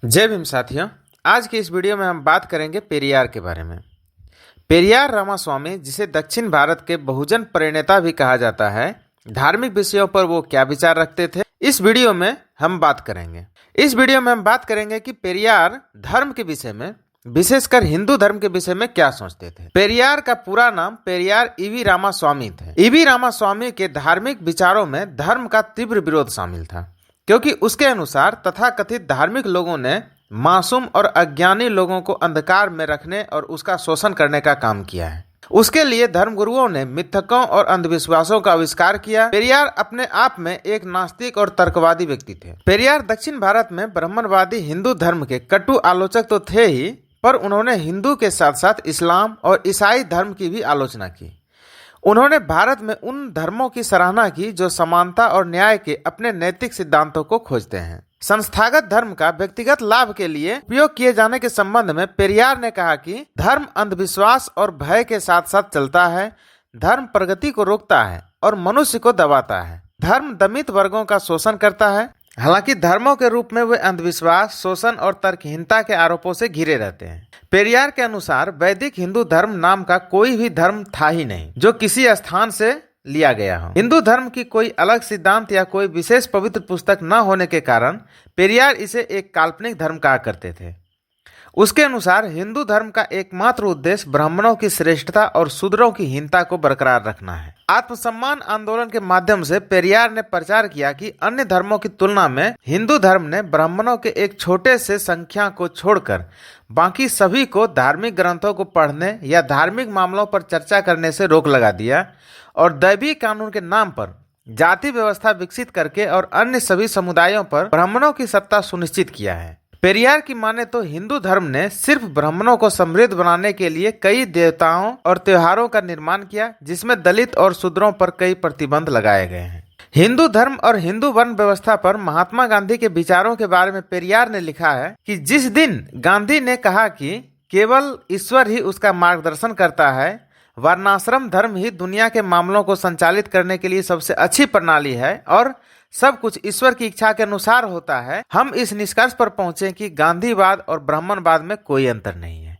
जय भीम साथियों। आज की इस वीडियो में हम बात करेंगे पेरियार के बारे में। पेरियार रामास्वामी, जिसे दक्षिण भारत के बहुजन प्रणेता भी कहा जाता है, धार्मिक विषयों पर वो क्या विचार रखते थे, इस वीडियो में हम बात करेंगे। इस वीडियो में हम बात करेंगे कि पेरियार धर्म के विषय में, विशेषकर हिंदू धर्म के विषय में क्या सोचते थे। पेरियार का पूरा नाम पेरियार ईवी रामास्वामी थे। ईवी रामास्वामी के धार्मिक विचारों में धर्म का तीव्र विरोध शामिल था, क्योंकि उसके अनुसार तथाकथित धार्मिक लोगों ने मासूम और अज्ञानी लोगों को अंधकार में रखने और उसका शोषण करने का काम किया है। उसके लिए धर्मगुरुओं ने मिथकों और अंधविश्वासों का आविष्कार किया। पेरियार अपने आप में एक नास्तिक और तर्कवादी व्यक्ति थे। पेरियार दक्षिण भारत में ब्राह्मणवादी हिंदू धर्म के कटु आलोचक तो थे ही, पर उन्होंने हिंदू के साथ साथ इस्लाम और ईसाई धर्म की भी आलोचना की। उन्होंने भारत में उन धर्मों की सराहना की जो समानता और न्याय के अपने नैतिक सिद्धांतों को खोजते हैं। संस्थागत धर्म का व्यक्तिगत लाभ के लिए उपयोग किए जाने के संबंध में पेरियार ने कहा कि धर्म अंधविश्वास और भय के साथ साथ चलता है। धर्म प्रगति को रोकता है और मनुष्य को दबाता है। धर्म दमित वर्गों का शोषण करता है। हालांकि धर्मों के रूप में वे अंधविश्वास, शोषण और तर्कहीनता के आरोपों से घिरे रहते हैं। पेरियार के अनुसार वैदिक हिंदू धर्म नाम का कोई भी धर्म था ही नहीं जो किसी स्थान से लिया गया हो। हिंदू धर्म की कोई अलग सिद्धांत या कोई विशेष पवित्र पुस्तक न होने के कारण पेरियार इसे एक काल्पनिक धर्म कहा करते थे। उसके अनुसार हिंदू धर्म का एकमात्र उद्देश्य ब्राह्मणों की श्रेष्ठता और शूद्रों की हीनता को बरकरार रखना है। आत्मसम्मान आंदोलन के माध्यम से पेरियार ने प्रचार किया कि अन्य धर्मों की तुलना में हिंदू धर्म ने ब्राह्मणों के एक छोटे से संख्या को छोड़कर बाकी सभी को धार्मिक ग्रंथों को पढ़ने या धार्मिक मामलों पर चर्चा करने से रोक लगा दिया और दैवीय कानून के नाम पर जाति व्यवस्था विकसित करके और अन्य सभी समुदायों पर ब्राह्मणों की सत्ता सुनिश्चित किया है। पेरियार की माने तो हिंदू धर्म ने सिर्फ ब्राह्मणों को समृद्ध बनाने के लिए कई देवताओं और त्योहारों का निर्माण किया, जिसमें दलित और शूद्रों पर कई प्रतिबंध लगाए गए हैं। हिंदू धर्म और हिंदू वर्ण व्यवस्था पर महात्मा गांधी के विचारों के बारे में पेरियार ने लिखा है कि जिस दिन गांधी ने कहा कि केवल ईश्वर ही उसका मार्गदर्शन करता है, वर्णाश्रम धर्म ही दुनिया के मामलों को संचालित करने के लिए सबसे अच्छी प्रणाली है और सब कुछ ईश्वर की इच्छा के अनुसार होता है, हम इस निष्कर्ष पर पहुंचे कि गांधीवाद और ब्राह्मणवाद में कोई अंतर नहीं है।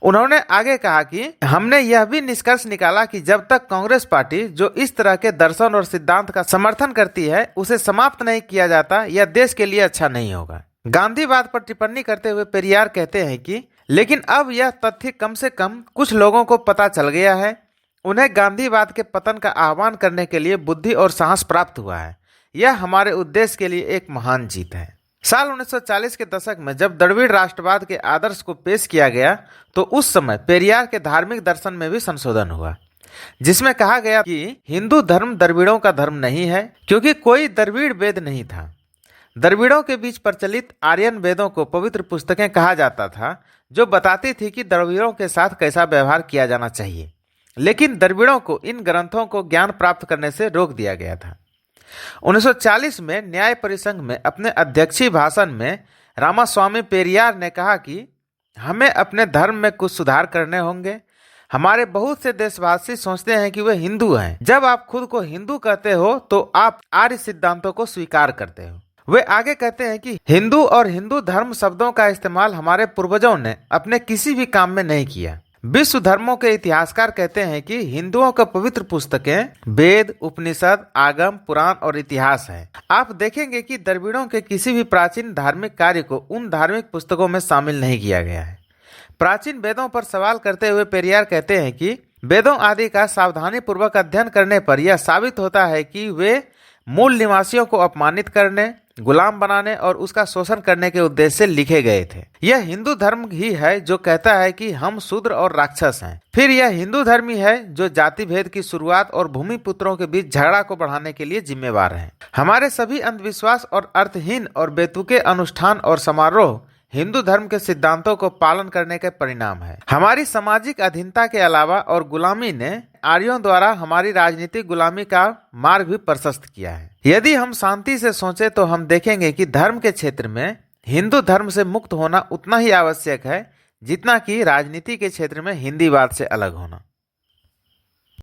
उन्होंने आगे कहा कि हमने यह भी निष्कर्ष निकाला कि जब तक कांग्रेस पार्टी, जो इस तरह के दर्शन और सिद्धांत का समर्थन करती है, उसे समाप्त नहीं किया जाता, यह देश के लिए अच्छा नहीं होगा। गांधीवाद पर टिप्पणी करते हुए पेरियार कहते हैं कि लेकिन अब यह तथ्य कम से कम कुछ लोगों को पता चल गया है। उन्हें गांधीवाद के पतन का आह्वान करने के लिए बुद्धि और साहस प्राप्त हुआ है। यह हमारे उद्देश्य के लिए एक महान जीत है। साल 1940 के दशक में जब द्रविड़ राष्ट्रवाद के आदर्श को पेश किया गया तो उस समय पेरियार के धार्मिक दर्शन में भी संशोधन हुआ, जिसमें कहा गया कि हिंदू धर्म द्रविड़ों का धर्म नहीं है, क्योंकि कोई द्रविड़ वेद नहीं था। द्रविड़ों के बीच प्रचलित आर्यन वेदों को पवित्र पुस्तकें कहा जाता था, जो बताती थी कि द्रविड़ों के साथ कैसा व्यवहार किया जाना चाहिए, लेकिन द्रविड़ों को इन ग्रंथों को ज्ञान प्राप्त करने से रोक दिया गया था। 1940 में न्याय परिसंघ में अपने अध्यक्षीय भाषण में रामास्वामी पेरियार ने कहा कि हमें अपने धर्म में कुछ सुधार करने होंगे। हमारे बहुत से देशवासी सोचते हैं कि वे हिंदू हैं। जब आप खुद को हिंदू कहते हो तो आप आर्य सिद्धांतों को स्वीकार करते हो। वे आगे कहते हैं कि हिंदू और हिंदू धर्म शब्दों का इस्तेमाल हमारे पूर्वजों ने अपने किसी भी काम में नहीं किया। विश्व धर्मों के इतिहासकार कहते हैं कि हिंदुओं का पवित्र पुस्तकें वेद, उपनिषद, आगम, पुराण और इतिहास है। आप देखेंगे कि द्रविड़ों के किसी भी प्राचीन धार्मिक कार्य को उन धार्मिक पुस्तकों में शामिल नहीं किया गया है। प्राचीन वेदों पर सवाल करते हुए पेरियार कहते हैं कि वेदों आदि का सावधानी पूर्वक अध्ययन करने पर यह साबित होता है कि वे मूल निवासियों को अपमानित करने, गुलाम बनाने और उसका शोषण करने के उद्देश्य से लिखे गए थे। यह हिंदू धर्म ही है जो कहता है कि हम शूद्र और राक्षस हैं। फिर यह हिंदू धर्म ही है जो जाति भेद की शुरुआत और भूमि पुत्रों के बीच झगड़ा को बढ़ाने के लिए जिम्मेवार है। हमारे सभी अंधविश्वास और अर्थहीन और बेतुके अनुष्ठान और समारोह हिंदू धर्म के सिद्धांतों को पालन करने के परिणाम है। हमारी सामाजिक अधीनता के अलावा और गुलामी ने आर्यों द्वारा हमारी राजनीतिक गुलामी का मार्ग भी प्रशस्त किया है। यदि हम शांति से सोचें तो हम देखेंगे कि धर्म के क्षेत्र में हिंदू धर्म से मुक्त होना उतना ही आवश्यक है जितना कि राजनीति के क्षेत्र में हिंदीवाद से अलग होना।